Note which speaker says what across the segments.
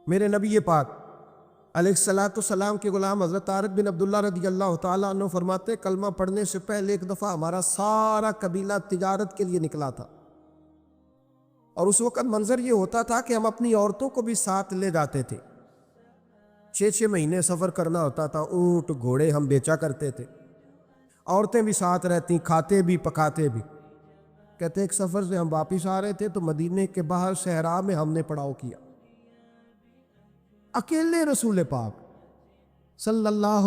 Speaker 1: میرے نبی پاک علیہ الصلاۃ والسلام کے غلام حضرت طارق بن عبداللہ رضی اللہ تعالیٰ عنہ فرماتے کلمہ پڑھنے سے پہلے ایک دفعہ ہمارا سارا قبیلہ تجارت کے لیے نکلا تھا، اور اس وقت منظر یہ ہوتا تھا کہ ہم اپنی عورتوں کو بھی ساتھ لے جاتے تھے۔ 6 مہینے سفر کرنا ہوتا تھا، اونٹ گھوڑے ہم بیچا کرتے تھے، عورتیں بھی ساتھ رہتی، کھاتے بھی پکاتے بھی۔ کہتے ایک سفر سے ہم واپس آ رہے تھے تو مدینے کے باہر صحرا میں ہم نے پڑاؤ کیا، اکیلے رسول پاک صلی اللہ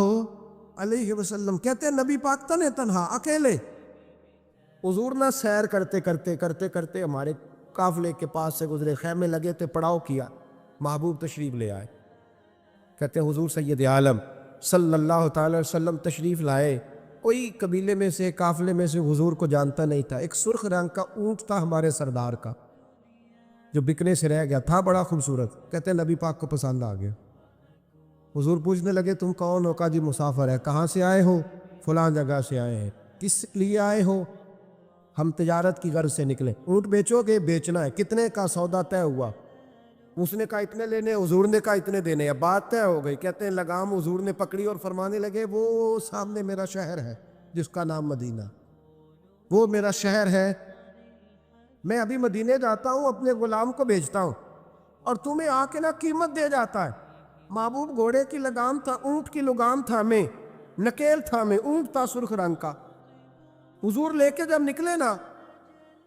Speaker 1: علیہ وسلم، کہتے ہیں نبی پاک تنے تنہا اکیلے۔ حضور نہ سیر کرتے کرتے ہمارے قافلے کے پاس سے گزرے، خیمے لگے تھے، پڑاؤ کیا، محبوب تشریف لے آئے۔ کہتے ہیں حضور سید عالم صلی اللہ تعالی وسلم تشریف لائے، کوئی قبیلے میں سے قافلے میں سے حضور کو جانتا نہیں تھا۔ ایک سرخ رنگ کا اونٹ تھا ہمارے سردار کا جو بکنے سے رہ گیا تھا، بڑا خوبصورت۔ کہتے ہیں نبی پاک کو پسند آ گیا۔ حضور پوچھنے لگے تم کون ہو؟ کہا جی مسافر ہے۔ کہاں سے آئے ہو؟ فلاں جگہ سے آئے ہیں۔ کس لیے آئے ہو؟ ہم تجارت کی غرض سے نکلے۔ اونٹ بیچو گے؟ بیچنا ہے۔ کتنے کا سودا طے ہوا؟ اس نے کہا اتنے لینے، حضور نے کہا اتنے دینے ہیں، بات طے ہو گئی۔ کہتے ہیں لگام حضور نے پکڑی اور فرمانے لگے وہ سامنے میرا شہر ہے جس کا نام مدینہ، وہ میرا شہر ہے، میں ابھی مدینے جاتا ہوں، اپنے غلام کو بھیجتا ہوں اور تمہیں آ کے نہ قیمت دے جاتا ہے۔ محبوب گھوڑے کی لگام تھا، اونٹ کی لگام تھا، میں نکیل تھا، میں اونٹ تھا سرخ رنگ کا۔ حضور لے کے جب نکلے نا،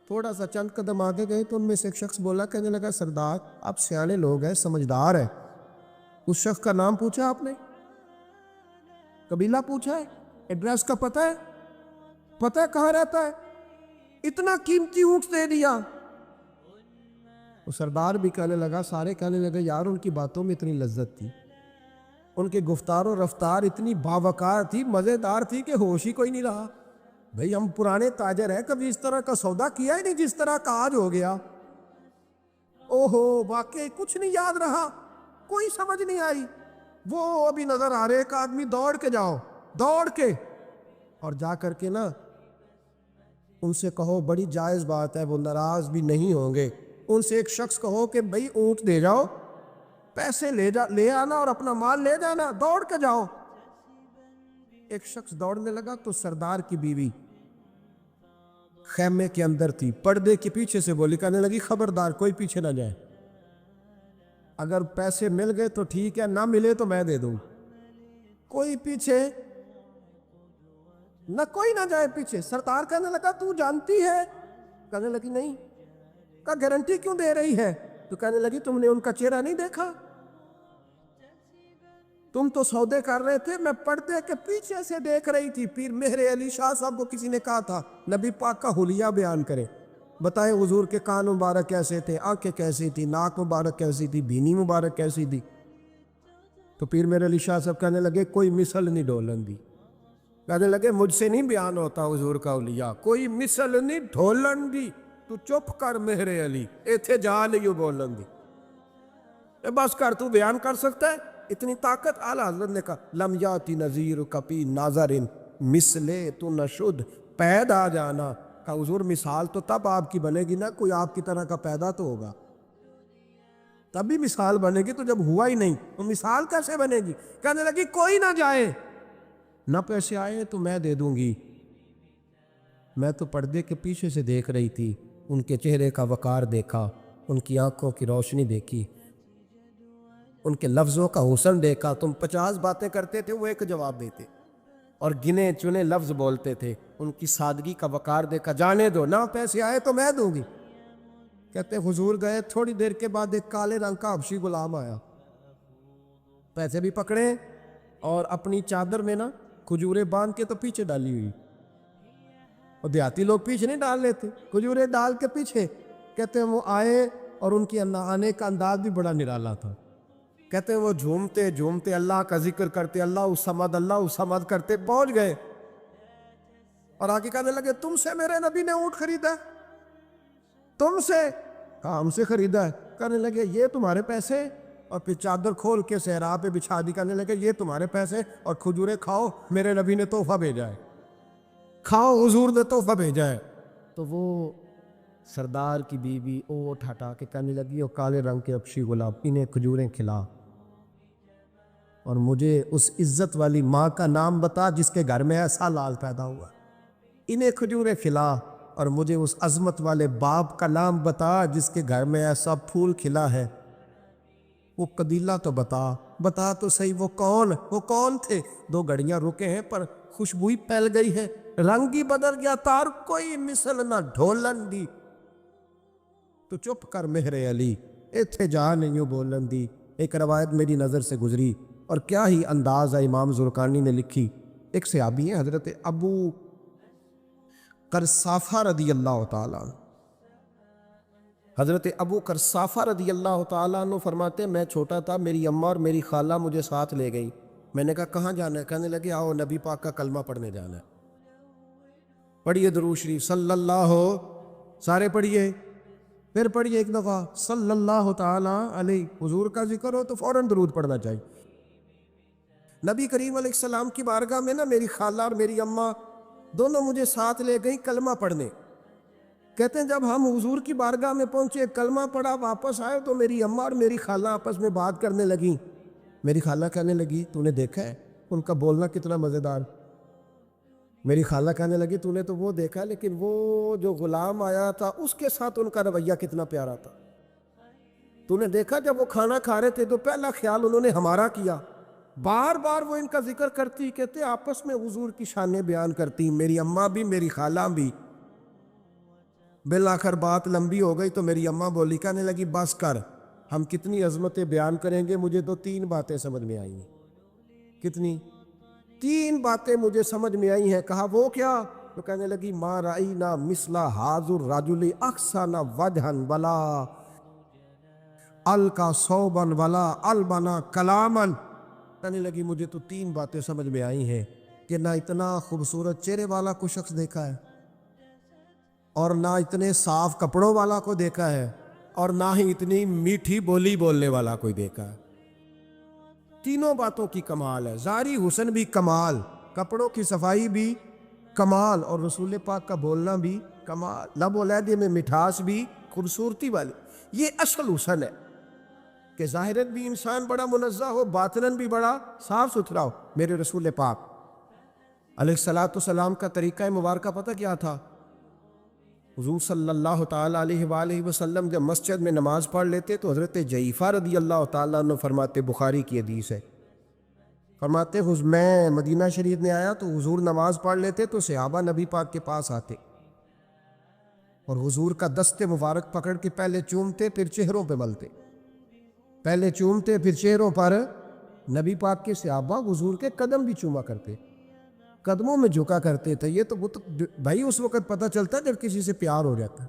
Speaker 1: تھوڑا سا چند قدم آگے گئے تو ان میں سے ایک شخص بولا، کہنے لگا سردار آپ سیانے لوگ ہیں، سمجھدار ہیں، اس شخص کا نام پوچھا آپ نے؟ قبیلہ پوچھا ہے؟ ایڈریس کا پتہ ہے؟ پتہ ہے کہاں رہتا ہے؟ اتنا قیمتی اونٹ دے دیا۔ وہ سردار بھی کہنے لگا، سارے کہنے لگے یار ان کی باتوں میں اتنی لذت تھی، ان کے گفتار و رفتار اتنی باوقار تھی، مزیدار تھی کہ ہوش ہی کوئی نہیں رہا۔ بھئی ہم پرانے تاجر ہیں، کبھی اس طرح کا سودا کیا ہی نہیں جس طرح کا آج ہو گیا۔ اوہو واقعی کچھ نہیں یاد رہا، کوئی سمجھ نہیں آئی۔ وہ ابھی نظر آ رہے، ایک آدمی دوڑ کے جاؤ، دوڑ کے اور جا کر کے نا ان سے کہو، بڑی جائز بات ہے، وہ ناراض بھی نہیں ہوں گے۔ ان سے ایک شخص کہو کہ بھئی اونٹ دے جاؤ، پیسے لے آنا اور اپنا مال لے جانا، دوڑ کے جاؤ۔ ایک شخص دوڑنے لگا تو سردار کی بیوی خیمے کے اندر تھی، پردے کے پیچھے سے بولی، کہنے لگی خبردار کوئی پیچھے نہ جائے، اگر پیسے مل گئے تو ٹھیک ہے، نہ ملے تو میں دے دوں، کوئی پیچھے نہ، کوئی نہ جائے پیچھے۔ سردار کہنے لگا تو جانتی ہے؟ کہنے لگی نہیں۔ کہا گارنٹی کیوں دے رہی ہے؟ تو کہنے لگی تم نے ان کا چہرہ نہیں دیکھا؟ تم تو سودے کر رہے تھے، میں پردے کے پیچھے سے دیکھ رہی تھی۔ پیر مہر علی شاہ صاحب کو کسی نے کہا تھا نبی پاک کا حلیہ بیان کرے، بتائے حضور کے کان مبارک کیسے تھے، آنکھیں کیسی تھی، ناک مبارک کیسی تھی، بینی مبارک کیسی تھی؟ تو پیر مہر علی شاہ صاحب کہنے لگے کوئی مثل نہیں ڈھولن دی، کہنے لگے مجھ سے نہیں بیان ہوتا حضور کا حلیہ، کوئی مثل نہیں ڈھولن دی، تو چپ کر مہر علی، ایتھے جا نہیں بولن دی، بس کر، تو بیان کر سکتا ہے اتنی طاقت؟ اعلیٰ حضرت نے کہا لم یاتی نذیر کپی ناظرن مثلے تو نشد، پیدا جانا۔ کہا حضور مثال تو تب آپ کی بنے گی نا، کوئی آپ کی طرح کا پیدا تو ہوگا، تبھی مثال بنے گی، تو جب ہوا ہی نہیں تو مثال کیسے بنے گی؟ کہنے لگی کوئی نہ جائے، نہ پیسے آئے تو میں دے دوں گی، میں تو پردے کے پیچھے سے دیکھ رہی تھی، ان کے چہرے کا وقار دیکھا، ان کی آنکھوں کی روشنی دیکھی، ان کے لفظوں کا حسن دیکھا۔ تم 50 باتیں کرتے تھے، وہ ایک جواب دیتے، اور گنے چنے لفظ بولتے تھے، ان کی سادگی کا وقار دیکھا۔ جانے دو، نہ پیسے آئے تو میں دوں گی۔ کہتے حضور گئے، تھوڑی دیر کے بعد ایک کالے رنگ کا حبشی غلام آیا، پیسے بھی پکڑے اور اپنی چادر میں نا کھجوریں باندھ کے تو پیچھے ڈالی ہوئی، اور دیہاتی لوگ پیچھے نہیں ڈال لیتے، کھجوریں ڈال کے پیچھے۔ کہتے ہیں وہ آئے اور ان کی آنے کا انداز بھی بڑا نرالا تھا۔ کہتے ہیں وہ جھومتے جھومتے اللہ کا ذکر کرتے، اللہ الصمد کرتے پہنچ گئے، اور آگے کہنے لگے تم سے میرے نبی نے اونٹ خریدا ہے؟ تم سے؟ کہا ہم سے خریدا ہے۔ کہنے لگے یہ تمہارے پیسے؟ اور پھر چادر کھول کے صحرا پہ بچھا دی، کہنے لگے یہ تمہارے پیسے، اور کھجوریں کھاؤ، میرے نبی نے تحفہ بھیجا ہے، کھاؤ، حضور نے تحفہ بھیجا ہے۔ تو وہ سردار کی بیوی اوٹ ہٹا کے کہنے لگی وہ کالے رنگ کے اکشی گلاب انہیں کھجوریں کھلا، اور مجھے اس عزت والی ماں کا نام بتا جس کے گھر میں ایسا لال پیدا ہوا، انہیں کھجوریں کھلا، اور مجھے اس عظمت والے باپ کا نام بتا جس کے گھر میں ایسا پھول کھلا ہے۔ وہ قبیلہ تو بتا تو صحیح، وہ کون تھے؟ 2 گھڑیاں رکے ہیں پر خوشبوئی پھیل گئی ہے، رنگ ہی بدل گیا، تار کوئی مثل نہ ڈھولن دی۔ تو چپ کر مہر علی، ایتھے جا نہیں بولن دی۔ ایک روایت میری نظر سے گزری، اور کیا ہی انداز ہے، امام زرقانی نے لکھی۔ ایک صحابی ہیں حضرت ابو قرصافہ رضی اللہ تعالیٰ عنہ۔ حضرت ابو قرصافہ رضی اللہ تعالیٰ عنہ فرماتے ہیں میں چھوٹا تھا، میری اماں اور میری خالہ مجھے ساتھ لے گئی۔ میں نے کہا کہاں جانا ہے؟ کہنے لگے آؤ نبی پاک کا کلمہ پڑھنے جانا ہے۔ پڑھیے درود شریف صلی اللہ، سارے پڑھیے، پھر پڑھیے ایک دفعہ صلی اللہ تعالیٰ علیہ۔ حضور کا ذکر ہو تو فوراً درود پڑھنا چاہیے۔ نبی کریم علیہ السلام کی بارگاہ میں نا میری خالہ اور میری اماں دونوں مجھے ساتھ لے گئیں کلمہ پڑھنے۔ کہتے ہیں جب ہم حضور کی بارگاہ میں پہنچے، کلمہ پڑھا، واپس آئے تو میری اماں اور میری خالہ آپس میں بات کرنے لگیں۔ میری خالہ کہنے لگی تو نے دیکھا ہے ان کا بولنا کتنا مزیدار؟ میری خالہ کہنے لگی تو نے تو وہ دیکھا، لیکن وہ جو غلام آیا تھا اس کے ساتھ ان کا رویہ کتنا پیارا تھا۔ تو نے دیکھا جب وہ کھانا کھا رہے تھے تو پہلا خیال انہوں نے ہمارا کیا، بار بار وہ ان کا ذکر کرتی، کہتے آپس میں حضور کی شانیں بیان کرتی، میری اماں بھی میری خالہ بھی۔ بالآخر بات لمبی ہو گئی تو میری اماں بولی، کہنے لگی بس کر، ہم کتنی عظمتیں بیان کریں گے، مجھے تو 3 باتیں سمجھ میں آئی ہیں۔ کتنی؟ 3 باتیں مجھے سمجھ میں آئی ہیں۔ کہا وہ کیا؟ تو کہنے لگی ما رأینا مثل ھذا الرجل احسن وجھا ولا القى ثوبا ولا البنا کلاما۔ کہنے لگی مجھے تو 3 باتیں سمجھ میں آئی ہیں کہ نہ اتنا خوبصورت چہرے والا کوئی شخص دیکھا ہے، اور نہ اتنے صاف کپڑوں والا کو دیکھا ہے، اور نہ ہی اتنی میٹھی بولی بولنے والا کوئی دیکھا ہے۔ تینوں باتوں کی کمال ہے، ظاہری حسن بھی کمال، کپڑوں کی صفائی بھی کمال، اور رسول پاک کا بولنا بھی کمال، لب و لہجے میں مٹھاس بھی خوبصورتی والی۔ یہ اصل حسن ہے کہ ظاہراً بھی انسان بڑا منزہ ہو، باطناً بھی بڑا صاف ستھرا ہو۔ میرے رسول پاک علیہ الصلوٰۃ والسلام کا طریقہ مبارکہ پتہ کیا تھا؟ حضور صلی اللہ تعالیٰ علیہ وآلہ وسلم جب مسجد میں نماز پڑھ لیتے تو حضرت جعفہ رضی اللہ تعالیٰ عنہ فرماتے، بخاری کی حدیث ہے، فرماتے میں مدینہ شریف میں آیا تو حضور نماز پڑھ لیتے تو صحابہ نبی پاک کے پاس آتے اور حضور کا دست مبارک پکڑ کے پہلے چومتے پھر چہروں پہ ملتے، پہلے چومتے پھر چہروں پر۔ نبی پاک کے صحابہ حضور کے قدم بھی چوما کرتے، قدموں میں جھکا کرتے تھے۔ یہ تو بھائی اس وقت پتہ چلتا جب کسی سے پیار ہو جاتا ہے،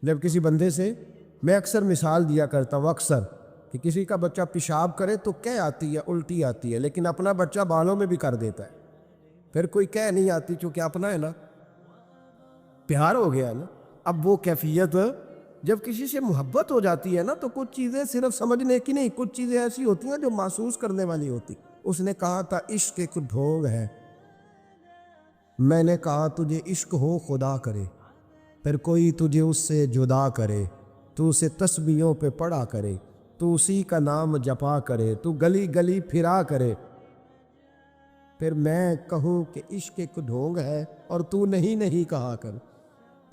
Speaker 1: جب کسی بندے سے، میں اکثر مثال دیا کرتا ہوں اکثر کہ کسی کا بچہ پیشاب کرے تو کہہ آتی ہے، الٹی آتی ہے، لیکن اپنا بچہ بالوں میں بھی کر دیتا ہے، پھر کوئی کہہ نہیں آتی چونکہ اپنا ہے نا، پیار ہو گیا نا۔ اب وہ کیفیت جب کسی سے محبت ہو جاتی ہے نا تو کچھ چیزیں صرف سمجھنے کی نہیں، کچھ چیزیں ایسی ہوتی ہیں جو محسوس کرنے والی ہوتی۔ اس نے کہا تھا عشق ایک ڈھونگ ہے، میں نے کہا تجھے عشق ہو خدا کرے، پھر کوئی تجھے اس سے جدا کرے، تو اسے تسبیحوں پہ پڑھا کرے، تو اسی کا نام جپا کرے، تو گلی گلی پھرا کرے، پھر میں کہوں کہ عشق ایک ڈھونگ ہے اور تو نہیں کہا کر،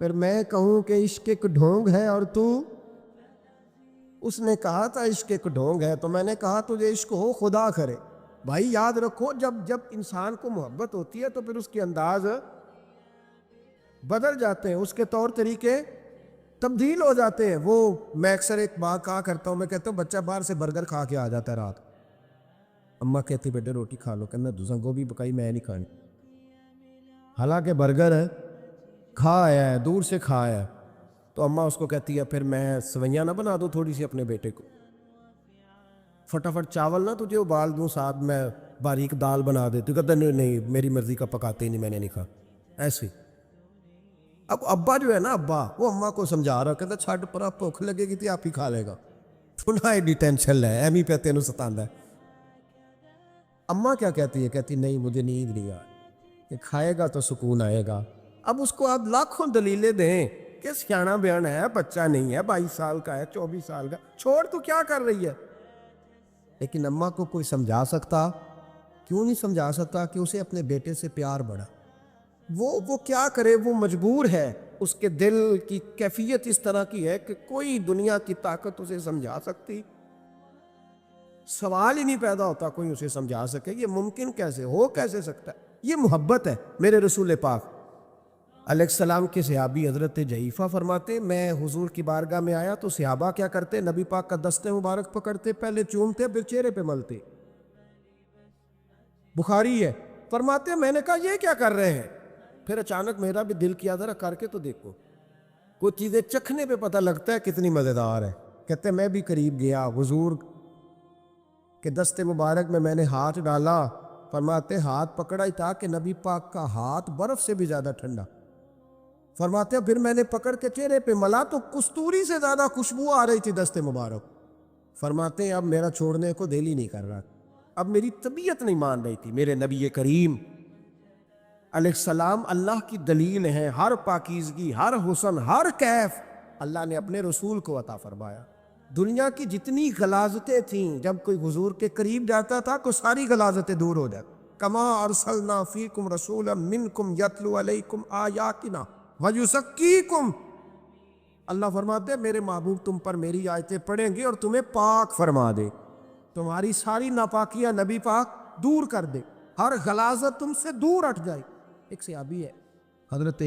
Speaker 1: پھر میں کہوں کہ عشق ایک ڈھونگ ہے اور تو۔ اس نے کہا تھا عشق ایک ڈھونگ ہے تو میں نے کہا تجھے عشق ہو خدا کرے۔ بھائی یاد رکھو جب انسان کو محبت ہوتی ہے تو پھر اس کے انداز بدل جاتے ہیں، اس کے طور طریقے تبدیل ہو جاتے ہیں۔ وہ میں اکثر ایک بات کہا کرتا ہوں، میں کہتا ہوں بچہ باہر سے برگر کھا کے آ جاتا ہے رات، اماں کہتی بیٹے روٹی کھا لو، کہنا دوسرا گوبھی پکائی میں نہیں کھانی، حالانکہ برگر ہے کھا آیا ہے، دور سے کھا آیا ہے، تو اماں اس کو کہتی ہے پھر میں سویاں نہ بنا دوں تھوڑی سی اپنے بیٹے کو، فٹافٹ چاول نہ تجھے ابال دوں، ساتھ میں باریک دال بنا دے، تو کہتا نہیں میری مرضی کا پکاتے ہی نہیں، میں نے نہیں کھا ایسے۔ اب ابا جو ہے نا، ابا وہ اماں کو سمجھا رہا، کہتا چھڈ پرا، بھوک لگے گی تھی آپ ہی کھا لے گا، تو نہ ایڈی ٹینشن ہے ایمی پہ تینوں ستاندہ ہے۔ اماں کیا کہتی ہے؟ کہتی نہیں مجھے نیند نہیں آ، کہ کھائے گا تو سکون آئے گا۔ اب اس کو آپ لاکھوں دلیلیں دیں کہ سیانا بیان ہے، بچہ نہیں ہے، 22 سال کا ہے، 24 سال کا، چھوڑ تو کیا کر رہی ہے؟ لیکن اماں کو کوئی سمجھا سکتا؟ کیوں نہیں سمجھا سکتا کہ اسے اپنے بیٹے سے پیار بڑھا؟ وہ کیا کرے، وہ مجبور ہے، اس کے دل کی کیفیت اس طرح کی ہے کہ کوئی دنیا کی طاقت اسے سمجھا سکتی؟ سوال ہی نہیں پیدا ہوتا کوئی اسے سمجھا سکے، یہ ممکن کیسے ہو، کیسے سکتا ہے؟ یہ محبت ہے۔ میرے رسول پاک علیہ السلام کے صحابی حضرت جعفہ فرماتے میں حضور کی بارگاہ میں آیا تو صحابہ کیا کرتے، نبی پاک کا دست مبارک پکڑتے، پہلے چومتے پھر چہرے پہ ملتے، بخاری ہے۔ فرماتے میں نے کہا یہ کیا کر رہے ہیں؟ پھر اچانک میرا بھی دل کیا ذرا کر کے تو دیکھو، کچھ چیزیں چکھنے پہ پتہ لگتا ہے کتنی مزیدار ہے۔ کہتے میں بھی قریب گیا، حضور کہ دست مبارک میں نے ہاتھ ڈالا، فرماتے ہاتھ پکڑا ہی تھا کہ نبی پاک کا ہاتھ برف سے بھی زیادہ ٹھنڈا۔ فرماتے پھر میں نے پکڑ کے چہرے پہ ملا تو کستوری سے زیادہ خوشبو آ رہی تھی دست مبارک۔ فرماتے اب میرا چھوڑنے کو دل ہی نہیں کر رہا، اب میری طبیعت نہیں مان رہی تھی۔ میرے نبی کریم علیہ السلام اللہ کی دلیل ہیں، ہر پاکیزگی، ہر حسن، ہر کیف اللہ نے اپنے رسول کو عطا فرمایا۔ دنیا کی جتنی غلاظتیں تھیں جب کوئی حضور کے قریب جاتا تھا تو ساری غلاظتیں دور ہو جاتی۔ کما ارسلنا فیکم رسولا منکم یتلو علیکم آیاتنا ویزکیکم، اللہ فرماتے ہیں میرے محبوب تم پر میری آیتیں پڑھیں گے اور تمہیں پاک فرما دے، تمہاری ساری ناپاکیاں نبی پاک دور کر دے، ہر غلاظت تم سے دور ہٹ جائے۔ ایک صحابی ہے حضرت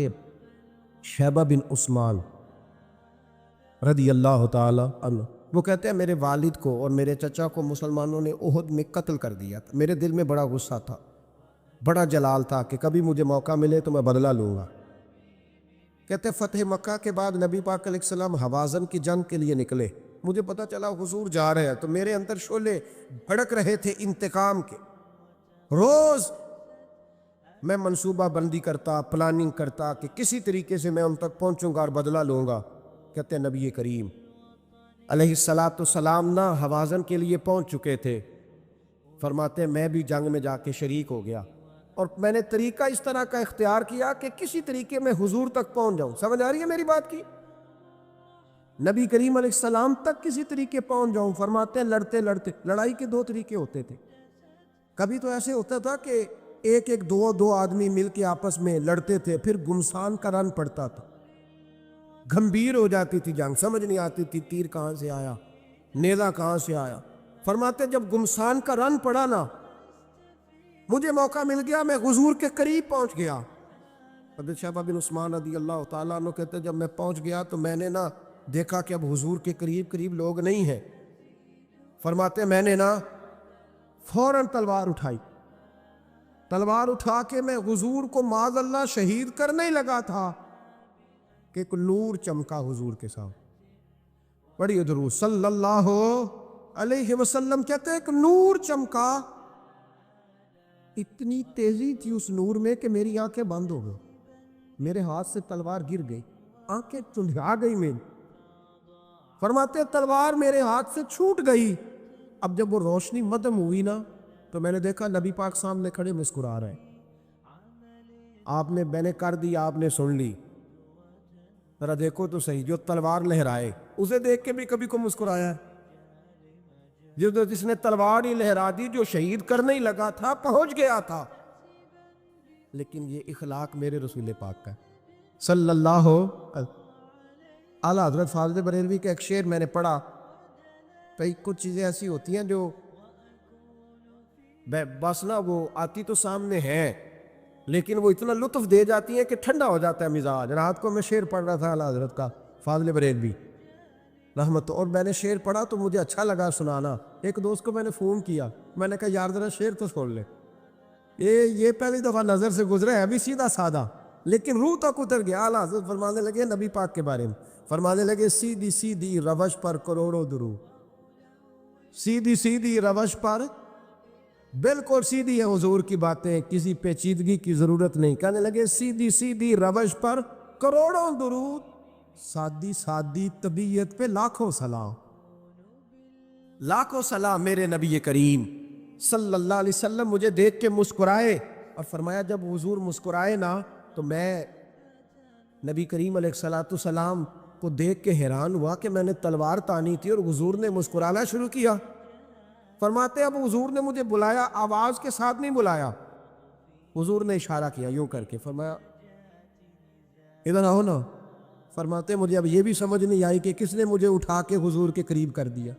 Speaker 1: شیبہ بن عثمان رضی اللہ تعالی عنہ، وہ کہتے ہیں میرے والد کو اور میرے چچا کو مسلمانوں نے احد میں قتل کر دیا تھا، میرے دل میں بڑا غصہ تھا، بڑا جلال تھا کہ کبھی مجھے موقع ملے تو میں بدلہ لوں گا۔ کہتے فتح مکہ کے بعد نبی پاک علیہ السلام حوازن کی جنگ کے لیے نکلے، مجھے پتا چلا حضور جا رہے ہیں تو میرے اندر شعلے بھڑک رہے تھے انتقام کے۔ روز میں منصوبہ بندی کرتا، پلاننگ کرتا کہ کسی طریقے سے میں ان تک پہنچوں گا اور بدلہ لوں گا۔ کہتے ہیں نبی کریم علیہ السلام نہ حوازن کے لیے پہنچ چکے تھے، فرماتے ہیں میں بھی جنگ میں جا کے شریک ہو گیا اور میں نے طریقہ اس طرح کا اختیار کیا کہ کسی طریقے میں حضور تک پہنچ جاؤں۔ سمجھ آ رہی ہے میری بات کی؟ نبی کریم علیہ السلام تک کسی طریقے پہنچ جاؤں۔ فرماتے ہیں لڑتے لڑتے، لڑائی کے دو طریقے ہوتے تھے، کبھی تو ایسے ہوتا تھا کہ ایک دو آدمی مل کے آپس میں لڑتے تھے، پھر گمسان کا رن پڑتا تھا، گھمبیر ہو جاتی تھی جنگ، سمجھ نہیں آتی تھی تیر کہاں سے آیا، نیزہ کہاں سے آیا۔ فرماتے جب گمسان کا رن پڑا نا، مجھے موقع مل گیا، میں حضور کے قریب پہنچ گیا۔ حضرت شیبہ بن عثمان رضی اللہ تعالیٰ عنہ کہتے جب میں پہنچ گیا تو میں نے نا دیکھا کہ اب حضور کے قریب لوگ نہیں ہیں۔ فرماتے میں نے نا فوراً تلوار اٹھائی، تلوار اٹھا کے میں حضور کو معاذ اللہ شہید کرنے ہی لگا تھا کہ ایک نور چمکا حضور کے ساتھ، بڑی درود صلی اللہ علیہ وسلم، کہتے ایک نور چمکا، اتنی تیزی تھی اس نور میں کہ میری آنکھیں بند ہو گئی، میرے ہاتھ سے تلوار گر گئی، آنکھیں چندھا گئی میری۔ فرماتے تلوار میرے ہاتھ سے چھوٹ گئی۔ اب جب وہ روشنی مدھم ہوئی نا تو میں نے دیکھا نبی پاک سامنے کھڑے مسکرا رہے ہیں۔ آپ نے میں نے کر دی، آپ نے سن لی، ذرا دیکھو تو صحیح، جو تلوار لہرائے اسے دیکھ کے بھی کبھی کو مسکرایا ہے؟ جس نے تلوار ہی لہرا دی، جو شہید کرنے ہی لگا تھا، پہنچ گیا تھا۔ لیکن یہ اخلاق میرے رسول پاک کا ہے صلی اللہ اعلیٰ حضرت فاضل بریلوی کا ایک شعر میں نے پڑھا، کئی کچھ چیزیں ایسی ہوتی ہیں جو بس نا وہ آتی تو سامنے ہیں لیکن وہ اتنا لطف دے جاتی ہیں کہ ٹھنڈا ہو جاتا ہے مزاج۔ رات کو میں شعر پڑھ رہا تھا اعلیٰ حضرت کا فاضل بریلوی رحمت، اور میں نے شعر پڑھا تو مجھے اچھا لگا سنانا۔ ایک دوست کو میں نے فون کیا، میں نے کہا یار ذرا شعر تو سن لے، یہ پہلی دفعہ نظر سے گزرا ہے، ابھی سیدھا سادہ لیکن روح تک اتر گیا۔ اعلیٰ حضرت فرمانے لگے نبی پاک کے بارے میں، فرمانے لگے سیدھی سیدھی روش پر کروڑوں درود، سیدھی سیدھی روش پر بالکل سیدھی ہے حضور کی باتیں، کسی پیچیدگی کی ضرورت نہیں۔ کہنے لگے سیدھی سیدھی روش پر کروڑوں درود، سادی سادی طبیعت پہ لاکھوں سلام، لاکھوں سلام میرے نبی کریم صلی اللہ علیہ وسلم مجھے دیکھ کے مسکرائے اور فرمایا جب حضور مسکرائے نا تو میں نبی کریم علیہ الصلوۃ والسلام کو دیکھ کے حیران ہوا کہ میں نے تلوار تانی تھی اور حضور نے مسکرانا شروع کیا۔ فرماتے اب حضور نے مجھے بلایا، آواز کے ساتھ نہیں بلایا، حضور نے اشارہ کیا یوں کر کے، فرمایا ادھر آؤ نا۔ فرماتے مجھے اب یہ بھی سمجھ نہیں آئی کہ کس نے مجھے اٹھا کے حضور کے قریب کر دیا۔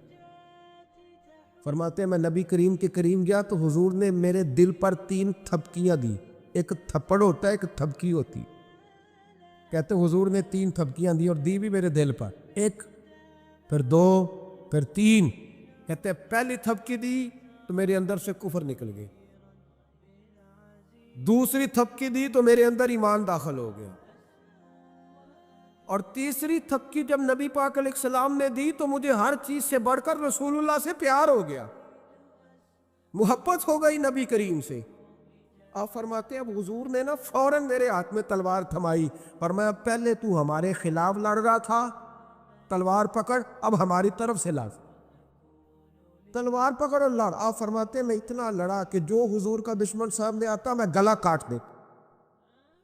Speaker 1: فرماتے میں نبی کریم کے قریب گیا تو حضور نے میرے دل پر 3 تھپکیاں دی۔ ایک تھپڑ ہوتا ہے، ایک تھپکی ہوتی۔ کہتے حضور نے 3 تھپکیاں دی اور دی بھی میرے دل پر، 1 پھر 2 پھر 3۔ کہتے پہلی تھپکی دی تو میرے اندر سے کفر نکل گئی، دوسری تھپکی دی تو میرے اندر ایمان داخل ہو گیا، اور تیسری تھپکی جب نبی پاک علیہ السلام نے دی تو مجھے ہر چیز سے بڑھ کر رسول اللہ سے پیار ہو گیا، محبت ہو گئی نبی کریم سے۔ آپ فرماتے ہیں اب حضور نے نا فوراً میرے ہاتھ میں تلوار تھمائی، فرمایا پہلے تو ہمارے خلاف لڑ رہا تھا، تلوار پکڑ اب ہماری طرف سے لڑ، تلوار پکڑ اور لڑ۔ آپ فرماتے ہیں میں اتنا لڑا کہ جو حضور کا دشمن سامنے آتا میں گلا کاٹ دیتا،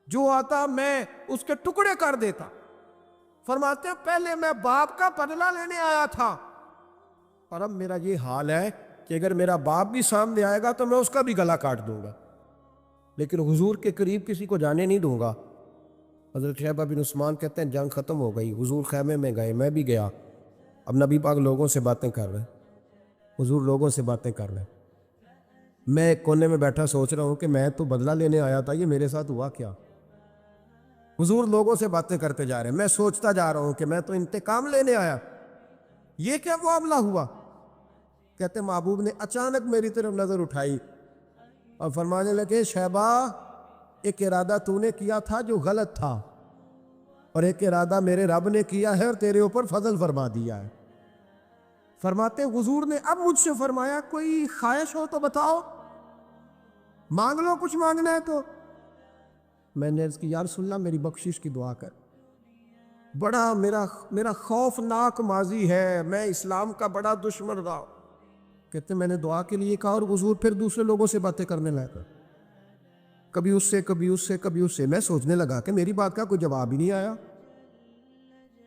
Speaker 1: جو آتا میں اس کے ٹکڑے کر دیتا۔ فرماتے ہیں پہلے میں باپ کا بدلہ لینے آیا تھا، اور اب میرا یہ حال ہے کہ اگر میرا باپ بھی سامنے آئے گا تو میں اس کا بھی گلا کاٹ دوں گا، لیکن حضور کے قریب کسی کو جانے نہیں دوں گا۔ حضرت شیبہ بن عثمان کہتے ہیں جنگ ختم ہو گئی، حضور خیمے میں گئے، میں بھی گیا۔ اب نبی پاک لوگوں سے باتیں کر رہے ہیں، حضور لوگوں سے باتیں کر رہے ہیں، میں ایک کونے میں بیٹھا سوچ رہا ہوں کہ میں تو بدلہ لینے آیا تھا، یہ میرے ساتھ ہوا کیا؟ حضور لوگوں سے باتیں کرتے جا رہے ہیں، میں سوچتا جا رہا ہوں کہ میں تو انتقام لینے آیا، یہ کیا معاملہ ہوا؟ کہتے محبوب نے اچانک میری طرف نظر اٹھائی اور فرمانے لگے شیبہ ایک ارادہ تو نے کیا تھا جو غلط تھا، اور ایک ارادہ میرے رب نے کیا ہے اور تیرے اوپر فضل فرما دیا ہے۔ فرماتے حضور نے اب مجھ سے فرمایا کوئی خواہش ہو تو بتاؤ، مانگ لو کچھ مانگنا ہے تو۔ میں نے عرض کی یا رسول اللہ میری بخشش کی دعا کر، بڑا میرا خوفناک ماضی ہے، میں اسلام کا بڑا دشمن رہا۔ کہتے میں نے دعا کے لیے کہا اور حضور پھر دوسرے لوگوں سے باتیں کرنے لگا، کبھی اس سے کبھی اس سے کبھی اس سے۔ میں سوچنے لگا کہ میری بات کا کوئی جواب ہی نہیں آیا۔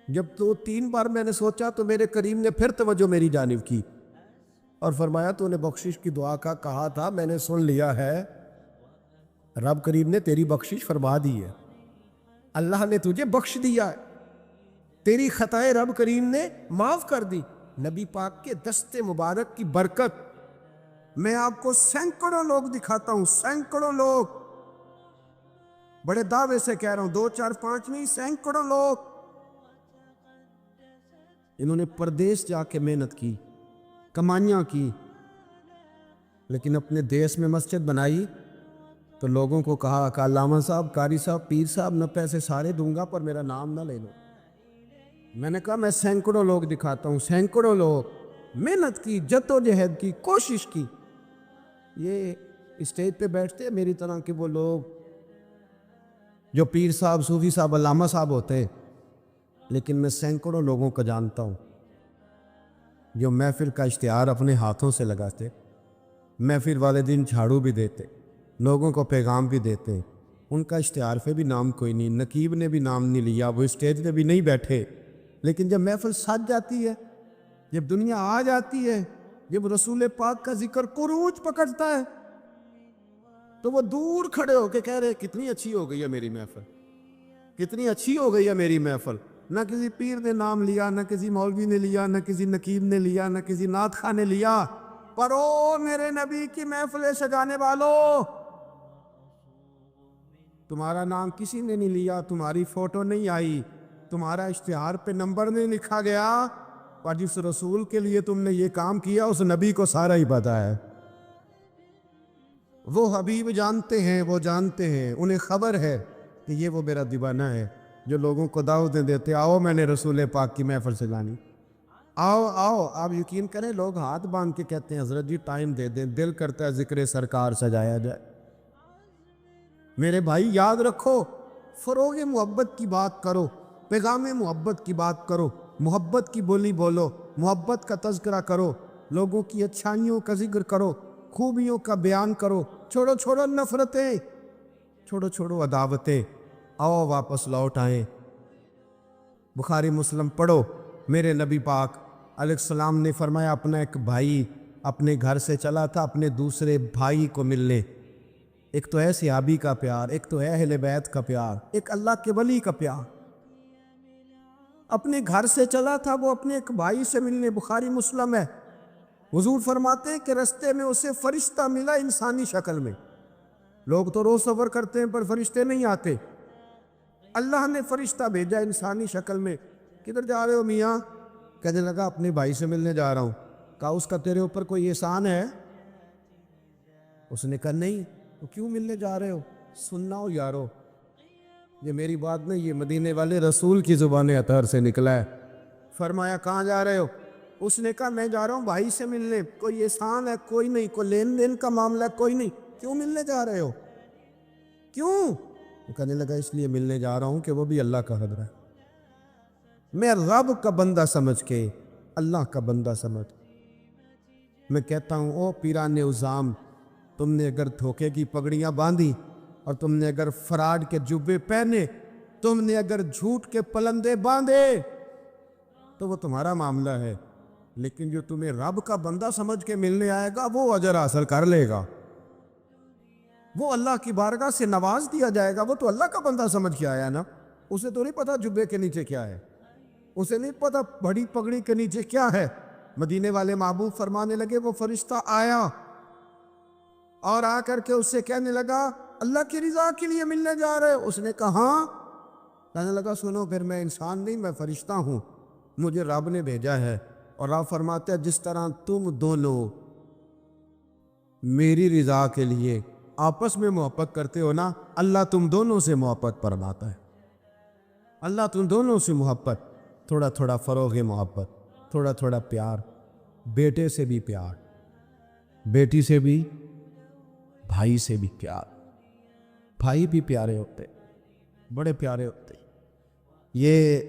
Speaker 1: جب 2-3 بار میں نے سوچا تو میرے کریم نے پھر توجہ میری جانب کی اور فرمایا تو نے بخشش کی دعا کا کہا تھا، میں نے سن لیا ہے، رب کریم نے تیری بخشش فرما دی ہے، اللہ نے تجھے بخش دیا ہے، تیری خطائیں رب کریم نے معاف کر دی۔ نبی پاک کے دست مبارک کی برکت میں آپ کو سینکڑوں لوگ دکھاتا ہوں، سینکڑوں لوگ، بڑے دعوے سے کہہ رہا ہوں، 2 4 5 نہیں، سینکڑوں لوگ انہوں نے پردیس جا کے محنت کی، کمائیاں کی، لیکن اپنے دیس میں مسجد بنائی تو لوگوں کو کہا کہ علامہ صاحب، قاری صاحب، پیر صاحب، نہ پیسے سارے دوں گا پر میرا نام نہ لے لو۔ میں نے کہا میں سینکڑوں لوگ دکھاتا ہوں، سینکڑوں لوگ محنت کی، جدوجہد کی، کوشش کی۔ یہ اسٹیج پہ بیٹھتے ہیں میری طرح کے وہ لوگ جو پیر صاحب، صوفی صاحب، علامہ صاحب ہوتے، لیکن میں سینکڑوں لوگوں کو جانتا ہوں جو محفل کا اشتہار اپنے ہاتھوں سے لگاتے، محفل والے دن جھاڑو بھی دیتے، لوگوں کو پیغام بھی دیتے، ان کا اشتہار پہ بھی نام کوئی نہیں، نقیب نے بھی نام نہیں لیا، وہ اسٹیج پہ بھی نہیں بیٹھے، لیکن جب محفل سج جاتی ہے، جب دنیا آ جاتی ہے، جب رسول پاک کا ذکر قروج پکڑتا ہے تو وہ دور کھڑے ہو کے کہہ رہے کتنی اچھی ہو گئی ہے میری محفل، کتنی اچھی ہو گئی ہے میری محفل۔ نہ کسی پیر نے نام لیا، نہ کسی مولوی نے لیا، نہ کسی نقیب نے لیا، نہ کسی نعت خواہ نے لیا، پر او میرے نبی کی محفلیں سجانے والوں، تمہارا نام کسی نے نہیں لیا، تمہاری فوٹو نہیں آئی، تمہارا اشتہار پہ نمبر نہیں لکھا گیا، اور جس رسول کے لیے تم نے یہ کام کیا اس نبی کو سارا ہی پتا ہے۔ وہ حبیب جانتے ہیں، وہ جانتے ہیں، انہیں خبر ہے کہ یہ وہ میرا دیوانہ ہے جو لوگوں کو دعوتیں دیتے، آؤ میں نے رسول پاک کی محفل سجانی، آؤ آؤ۔ آپ یقین کریں لوگ ہاتھ باندھ کے کہتے ہیں حضرت جی ٹائم دے دیں، دل کرتا ہے ذکر سرکار سجایا جائے۔ میرے بھائی یاد رکھو، فروغ محبت کی بات کرو، پیغام محبت کی بات کرو، محبت کی بولی بولو، محبت کا تذکرہ کرو، لوگوں کی اچھائیوں کا ذکر کرو، خوبیوں کا بیان کرو، چھوڑو نفرتیں، چھوڑو عداوتیں، آؤ واپس لوٹ آئیں بخاری مسلم پڑھو. میرے نبی پاک علیہ السلام نے فرمایا اپنا ایک بھائی اپنے گھر سے چلا تھا اپنے دوسرے بھائی کو ملنے. ایک تو ہے صحابی کا پیار, ایک تو ہے اہل بیت کا پیار, ایک اللہ کے ولی کا پیار. اپنے گھر سے چلا تھا وہ اپنے ایک بھائی سے ملنے. بخاری مسلم ہے. حضور فرماتے ہیں کہ رستے میں اسے فرشتہ ملا انسانی شکل میں. لوگ تو روز سفر کرتے ہیں پر فرشتے نہیں آتے. اللہ نے فرشتہ بھیجا انسانی شکل میں. کدھر جا رہے ہو میاں؟ کہنے لگا اپنے بھائی سے ملنے جا رہا ہوں. کہا اس کا تیرے اوپر کوئی احسان ہے؟ اس نے کہا نہیں. تو کیوں ملنے جا رہے ہو؟ سننا ہو یارو, یہ میری بات نہیں, یہ مدینے والے رسول کی زبان اطہر سے نکلا ہے. فرمایا کہاں جا رہے ہو؟ اس نے کہا میں جا رہا ہوں بھائی سے ملنے. کوئی احسان ہے؟ کوئی نہیں. کوئی لین دین کا معاملہ ہے؟ کوئی نہیں. کیوں ملنے جا رہے ہو؟ کیوں؟ وہ کہنے لگا اس لیے ملنے جا رہا ہوں کہ وہ بھی اللہ کا حضر ہے. میں رب کا بندہ سمجھ کے, اللہ کا بندہ سمجھ, میں کہتا ہوں او پیران عظام, تم نے اگر دھوکے کی پگڑیاں باندھی اور تم نے اگر فراڈ کے جبے پہنے, تم نے اگر جھوٹ کے پلندے باندھے تو وہ تمہارا معاملہ ہے. لیکن جو تمہیں رب کا بندہ سمجھ کے ملنے آئے گا وہ اجر حاصل کر لے گا, وہ اللہ کی بارگاہ سے نواز دیا جائے گا. وہ تو اللہ کا بندہ سمجھ کے آیا نا, اسے تو نہیں پتا جبے کے نیچے کیا ہے, اسے نہیں پتا بڑی پگڑی کے نیچے کیا ہے. مدینے والے محبوب فرمانے لگے وہ فرشتہ آیا اور آ کر کے اس سے کہنے لگا اللہ کی رضا کے لیے ملنے جا رہے ہو؟ اس نے کہا ہاں. کہنے لگا سنو پھر میں انسان نہیں, میں فرشتہ ہوں, مجھے رب نے بھیجا ہے. اور رب فرماتے ہیں جس طرح تم دونوں میری رضا کے لیے آپس میں محبت کرتے ہو نا, اللہ تم دونوں سے محبت فرماتا ہے. اللہ تم دونوں سے محبت, تھوڑا تھوڑا فروغ محبت, تھوڑا تھوڑا پیار, بیٹے سے بھی پیار, بیٹی سے بھی, بھائی سے بھی پیار. بھائی بھی پیارے ہوتے, بڑے پیارے ہوتے. یہ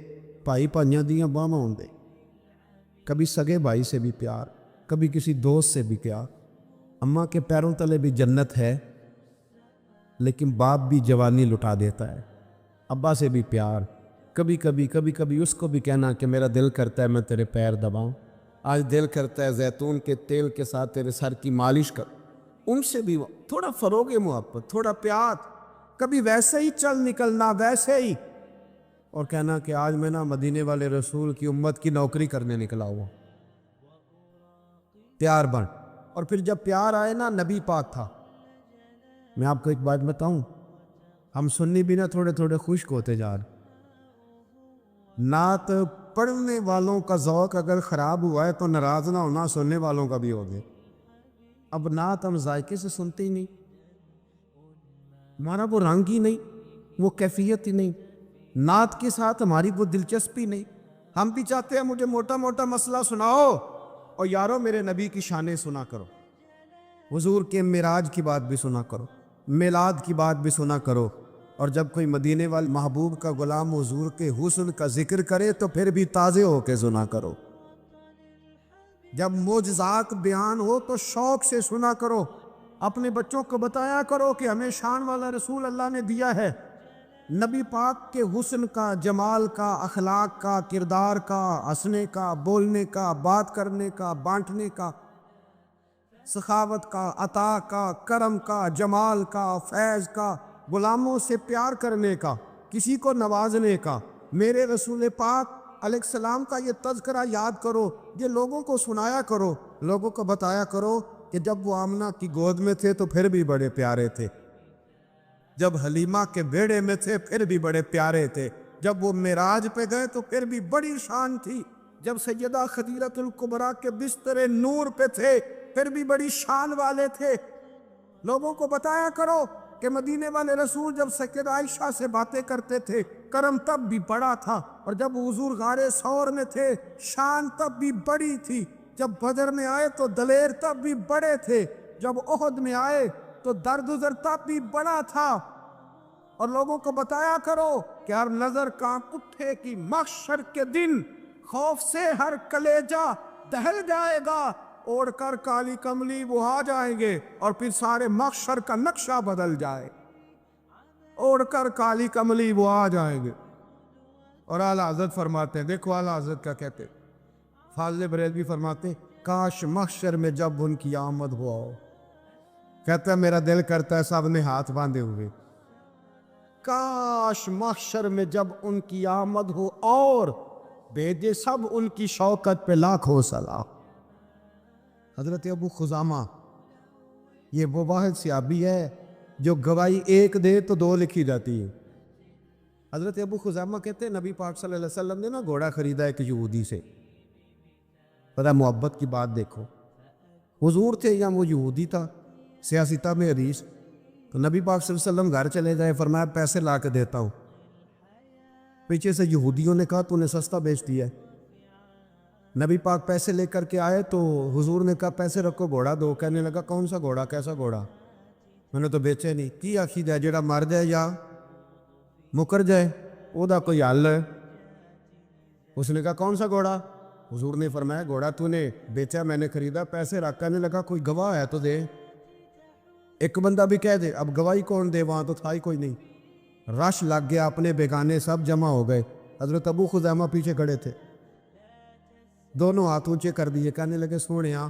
Speaker 1: بھائی پانیاں دیاں باہماں ہوندے. کبھی سگے بھائی سے بھی پیار, کبھی کسی دوست سے بھی پیار. اماں کے پیروں تلے بھی جنت ہے, لیکن باپ بھی جوانی لٹا دیتا ہے. ابا سے بھی پیار, کبھی کبھی اس کو بھی کہنا کہ میرا دل کرتا ہے میں تیرے پیر دباؤں, آج دل کرتا ہے زیتون کے تیل کے ساتھ تیرے سر کی مالش کر. ان سے بھی تھوڑا فروغ محبت, تھوڑا پیار. کبھی ویسے ہی چل نکلنا, ویسے ہی, اور کہنا کہ آج میں نا مدینے والے رسول کی امت کی نوکری کرنے نکلا ہوا. پیار بن. اور پھر جب پیار آئے نا, نبی پاک تھا. میں آپ کو ایک بات بتاؤں, ہم سنی بھی نا تھوڑے تھوڑے خشک ہوتے جا رہے. نعت پڑھنے والوں کا ذوق اگر خراب ہوا ہے تو ناراض نہ ہونا سننے والوں کا بھی ہو گیا. اب نعت ہم ذائقے سے سنتے ہی نہیں, ہمارا وہ رنگ ہی نہیں, وہ کیفیت ہی نہیں, نعت کے ساتھ ہماری وہ دلچسپی نہیں. ہم بھی چاہتے ہیں مجھے موٹا موٹا مسئلہ سناؤ, اور یارو میرے نبی کی شانیں سنا کرو, حضور کے معراج کی بات بھی سنا کرو, میلاد کی بات بھی سنا کرو. اور جب کوئی مدینے والے محبوب کا غلام حضور کے حسن کا ذکر کرے تو پھر بھی تازے ہو کے سنا کرو. جب معجزات بیان ہو تو شوق سے سنا کرو. اپنے بچوں کو بتایا کرو کہ ہمیں شان والا رسول اللہ نے دیا ہے. نبی پاک کے حسن کا, جمال کا, اخلاق کا, کردار کا, ہنسنے کا, بولنے کا, بات کرنے کا, بانٹنے کا, سخاوت کا, عطا کا, کرم کا, جمال کا, فیض کا, غلاموں سے پیار کرنے کا, کسی کو نوازنے کا. میرے رسول پاک علیہ السلام کا یہ تذکرہ یاد کرو, یہ لوگوں کو سنایا کرو, لوگوں کو بتایا کرو کہ جب وہ آمنہ کی گود میں تھے تو پھر بھی بڑے پیارے تھے, جب حلیمہ کے بیڑے میں تھے پھر بھی بڑے پیارے تھے, جب وہ معراج پہ گئے تو پھر بھی بڑی شان تھی, جب سیدہ خدیجہ الکبریٰ کے بستر نور پہ تھے پھر بھی بڑی شان والے تھے. لوگوں کو بتایا کرو کہ مدینے والے رسول جب سیدہ عائشہ سے باتیں کرتے تھے کرم تب بھی بڑا تھا, اور جب حضور غار ثور میں تھے شان تب بھی بڑی تھی, جب بدر میں آئے تو دلیر تب بھی بڑے تھے, جب احد میں آئے تو درد ذر تب بھی بڑا تھا. اور لوگوں کو بتایا کرو کہ ہر نظر کانپ اٹھے کہ محشر کے دن خوف سے ہر کلیجہ دہل جائے گا, اوڑھ کر کالی کملی وہ آ جائیں گے اور پھر سارے محشر کا نقشہ بدل جائے. اوڑھ کر کالی کملی وہ آ جائیں گے, اور اعلیٰ حضرت فرماتے ہیں، دیکھو اعلیٰ حضرت کا کہتے ہیں، فاضل بریلوی فرماتے ہیں، کاش محشر میں جب ان کی آمد ہوا ہو، کہتا ہے میرا دل کرتا ہے سب نے ہاتھ باندھے ہوئے، کاش محشر میں جب ان کی آمد ہو اور بھیجے سب ان کی شوکت پہ لاکھوں سلام۔ حضرت ابو خزامہ یہ وہ واحد صحابی ہے جو گواہی ایک دے تو دو لکھی جاتی ہے۔ حضرت ابو خزامہ کہتے ہیں نبی پاک صلی اللہ علیہ وسلم نے نا گھوڑا خریدا ایک یہودی سے، پتہ محبت کی بات دیکھو، حضور تھے یا وہ یہودی تھا، سیاستہ میں حدیث، تو نبی پاک صلی اللہ علیہ وسلم گھر چلے جائے، فرمایا پیسے لا کے دیتا ہوں، پیچھے سے یہودیوں نے کہا تو نے سستا بیچ دیا ہے۔ نبی پاک پیسے لے کر کے آئے تو حضور نے کہا پیسے رکھو گھوڑا دو، کہنے لگا کون سا گھوڑا، کیسا گھوڑا، میں نے تو بیچے نہیں، کی آخی جائے جڑا مر جائے یا مکر جائے او دا کوئی حل ہے۔ اس نے کہا کون سا گھوڑا، حضور نے فرمایا گھوڑا تو نے بیچا میں نے خریدا، پیسے رکھ، کہنے لگا کوئی گواہ ہے تو دے، ایک بندہ بھی کہہ دے، اب گواہی کون دے، وہاں تو تھا ہی کوئی نہیں، رش لگ گیا، اپنے بیگانے سب جمع ہو گئے، حضرت ابو خزامہ پیچھے کھڑے تھے، دونوں ہاتھ اونچے کر دیے، کہنے لگے سونیا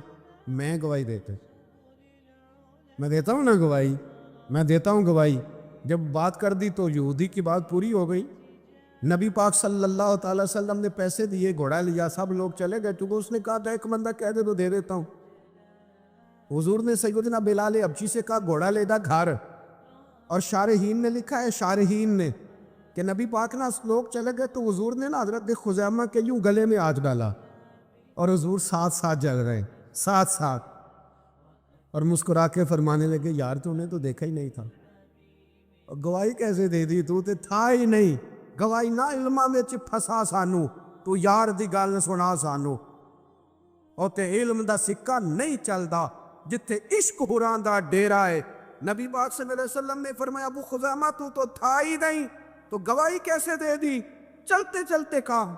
Speaker 1: میں گواہی دیتے، میں دیتا ہوں نا گواہی، میں دیتا ہوں گواہی۔ جب بات کر دی تو یہودی کی بات پوری ہو گئی، نبی پاک صلی اللہ تعالی وسلم نے پیسے دیے، گھوڑا لیا، سب لوگ چلے گئے، چونکہ اس نے کہا تھا ایک بندہ کہہ دے تو دے دیتا ہوں۔ حضور نے سیدنا بلال حبشی سے کہا گھوڑا لے دا گھر، اور شارحین نے لکھا ہے، شارحین نے کہ نبی پاک نا لوگ چلے گئے تو حضور نے نا حضرت خزیمہ کے یوں گلے میں ہاتھ ڈالا، اور حضور ساتھ ساتھ جل رہے، ساتھ ساتھ، اور مسکرا کے فرمانے لگے یار تو نے تو دیکھا ہی نہیں تھا، اور گواہی کیسے دے دی، تو تے تھا ہی نہیں، گواہی نہ علماں وچ پھسا سانو، تو یار دی گل سنا سانو، اور تے علم دا سکہ نہیں چلدا جتھے عشق حراں دا ڈیرا ہے۔ نبی پاک صلی اللہ علیہ وسلم نے فرمایا ابو خزامہ تو تھا ہی نہیں، تو گواہی کیسے دے دی، چلتے چلتے کہا،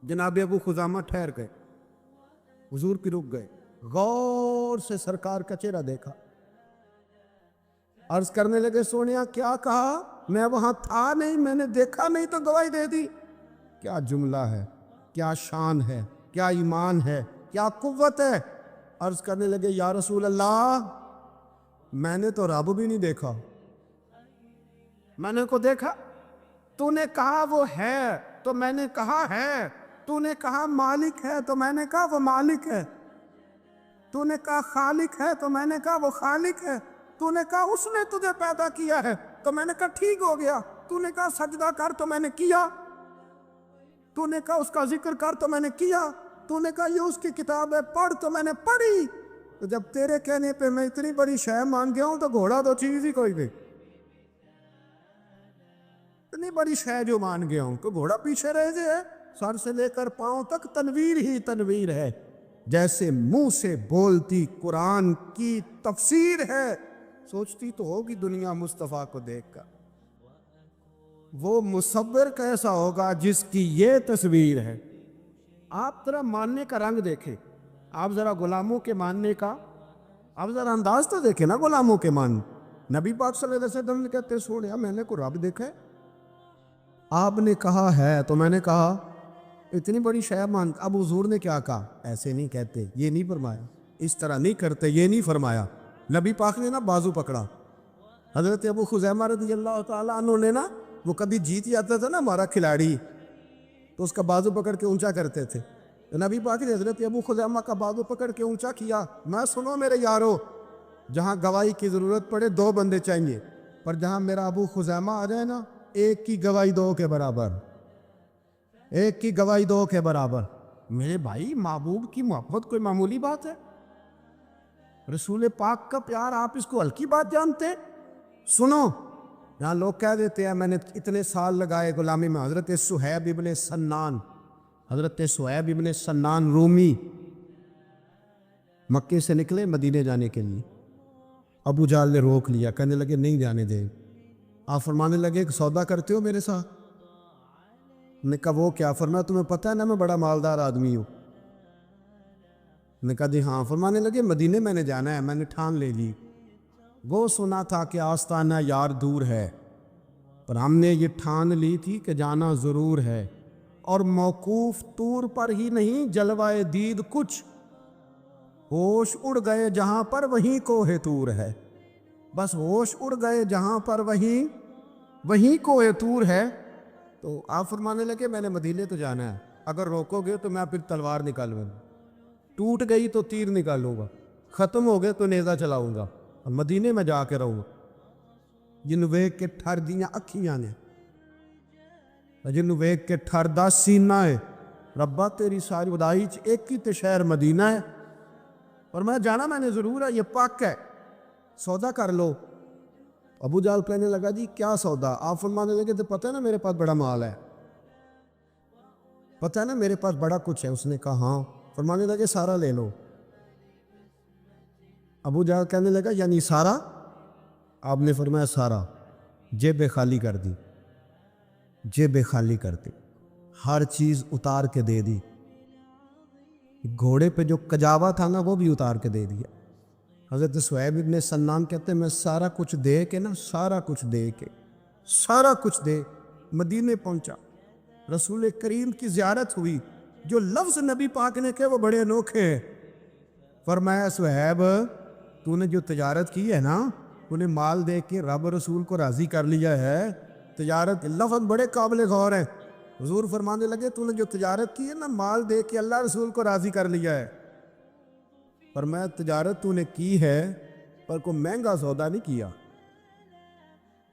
Speaker 1: جناب ابو خزامہ ٹھہر گئے، حضور پہ رک گئے، غور سے سرکار کا چہرہ دیکھا، عرض کرنے لگے سونیا کیا کہا، میں وہاں تھا نہیں، میں نے دیکھا نہیں تو گواہی دے دی، کیا جملہ ہے، کیا شان ہے، کیا ایمان ہے، کیا قوت ہے۔ عرض کرنے لگے یا رسول اللہ میں نے تو رب بھی نہیں دیکھا، میں نے کو دیکھا، تو نے کہا وہ ہے تو میں نے کہا ہے، تو نے کہا مالک ہے تو میں نے کہا وہ مالک ہے، تو نے کہا خالق ہے تو میں نے کہا وہ خالق ہے، تو نے کہا اس نے تجھے پیدا کیا ہے تو میں نے کہا ٹھیک ہو گیا، تو نے کہا سجدہ کر تو میں نے کیا، تو نے کہا اس کا ذکر کر تو میں نے کیا، تو نے کہا یہ اس کی کتاب ہے پڑھ تو میں نے پڑھی، تو جب تیرے کہنے پہ میں اتنی بڑی شے مان گیا ہوں تو گھوڑا تو چیز ہی کوئی نہیں، اتنی بڑی شے جو مان گیا ہوں تو گھوڑا پیچھے رہ جائے، سر سے لے کر پاؤں تک تنویر ہی تنویر ہے، جیسے منہ سے بولتی قرآن کی تفسیر ہے، سوچتی تو ہوگی دنیا مصطفیٰ کو دیکھ کر وہ مصور کیسا ہوگا جس کی یہ تصویر ہے۔ آپ ذرا ماننے کا رنگ دیکھیں، آپ ذرا غلاموں کے ماننے کا، آپ ذرا انداز تو دیکھیں نا غلاموں کے مان۔ نبی پاک صلی اللہ علیہ وسلم نے کہتے سونیا میں نے کو رب دیکھا ہے، آپ نے کہا ہے تو میں نے کہا اتنی بڑی شے مان، اب حضور نے کیا کہا، ایسے نہیں کہتے، یہ نہیں فرمایا، اس طرح نہیں کرتے، یہ نہیں فرمایا، نبی پاک نے نا بازو پکڑا، حضرت ابو خزیمہ رضی اللہ تعالیٰ عنہ نے نا، وہ کبھی جیت جاتا تھا نا ہمارا کھلاڑی تو اس کا بازو پکڑ کے اونچا کرتے تھے، تو نبی پاک نے حضرت ابو خزیمہ کا بازو پکڑ کے اونچا کیا، میں سنو میرے یارو، جہاں گواہی کی ضرورت پڑے دو بندے چاہیے، پر جہاں میرا ابو خزیمہ آ جائے نا ایک کی گواہی دو کے برابر، ایک کی گواہی دو کے برابر۔ میرے بھائی محبوب کی محبت کوئی معمولی بات ہے؟ رسول پاک کا پیار آپ اس کو ہلکی بات جانتے؟ سنو، یہاں لوگ کہہ دیتے ہیں میں نے اتنے سال لگائے غلامی میں، حضرت صہیب ابن سنان، حضرت صہیب ابن سنان رومی مکے سے نکلے مدینے جانے کے لیے، ابو جہل نے روک لیا، کہنے لگے نہیں جانے دیں، آپ فرمانے لگے ایک سودا کرتے ہو میرے ساتھ؟ نے کہا وہ کیا؟ فرمایا تمہیں پتہ ہے نا میں بڑا مالدار آدمی ہوں، نے کہا جی ہاں، فرمانے لگے مدینے میں نے جانا ہے، میں نے ٹھان لے لی، وہ سنا تھا کہ آستانہ یار دور ہے، پر ہم نے یہ ٹھان لی تھی کہ جانا ضرور ہے، اور موقوف طور پر ہی نہیں جلوائے دید کچھ، ہوش اڑ گئے جہاں پر وہیں کوہ طور ہے۔ بس ہوش اڑ گئے جہاں پر وہیں کوہ طور ہے۔ تو آپ فرمانے لگے میں نے مدینے تو جانا ہے، اگر روکو گے تو میں پھر تلوار نکالوں گا، ٹوٹ گئی تو تیر نکالوں گا، ختم ہو گئے تو نیزہ چلاؤں گا، اور مدینے میں جا کے رہوں گا۔ جنوں ویکھ کے ٹھر دیاں اکھیاں نے، جنوں ویکھ کے ٹھر دا سینہ ہے، ربا تیری ساری خدائی چ ایک ہی تے شہر مدینہ ہے، اور میں جانا میں نے ضرور ہے، یہ پاک ہے، سودا کر لو۔ ابو جہل کہنے لگا جی کیا سودا؟ آپ فرمانے لگے تو پتہ ہے نا میرے پاس بڑا مال ہے، پتہ ہے نا میرے پاس بڑا کچھ ہے۔ اس نے کہا ہاں۔ فرمانے لگے سارا لے لو۔ ابو جہل کہنے لگا یعنی سارا؟ آپ نے فرمایا سارا۔ جیبیں خالی کر دی، جیبیں خالی کر دی، ہر چیز اتار کے دے دی، گھوڑے پہ جو کجاوا تھا نا وہ بھی اتار کے دے دیا۔ حضرت صہیب ابن سنان کہتے ہیں میں سارا کچھ دے کے نا، سارا کچھ دے کے، سارا کچھ دے مدینے پہنچا۔ رسول کریم کی زیارت ہوئی، جو لفظ نبی پاک نے کہے وہ بڑے انوکھے ہیں۔ فرمایا صہیب تو نے جو تجارت کی ہے نا، تو نے مال دے کے رب رسول کو راضی کر لیا ہے۔ تجارت لفظ بڑے قابل غور ہیں۔ حضور فرمانے لگے تو نے جو تجارت کی ہے نا، مال دے کے اللہ رسول کو راضی کر لیا ہے۔ فرمایا تجارت تو نے کی ہے پر کوئی مہنگا سودا نہیں کیا،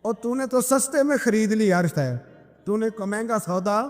Speaker 1: اور تو نے تو سستے میں خرید لی عرش ہے، تو نے کوئی مہنگا سودا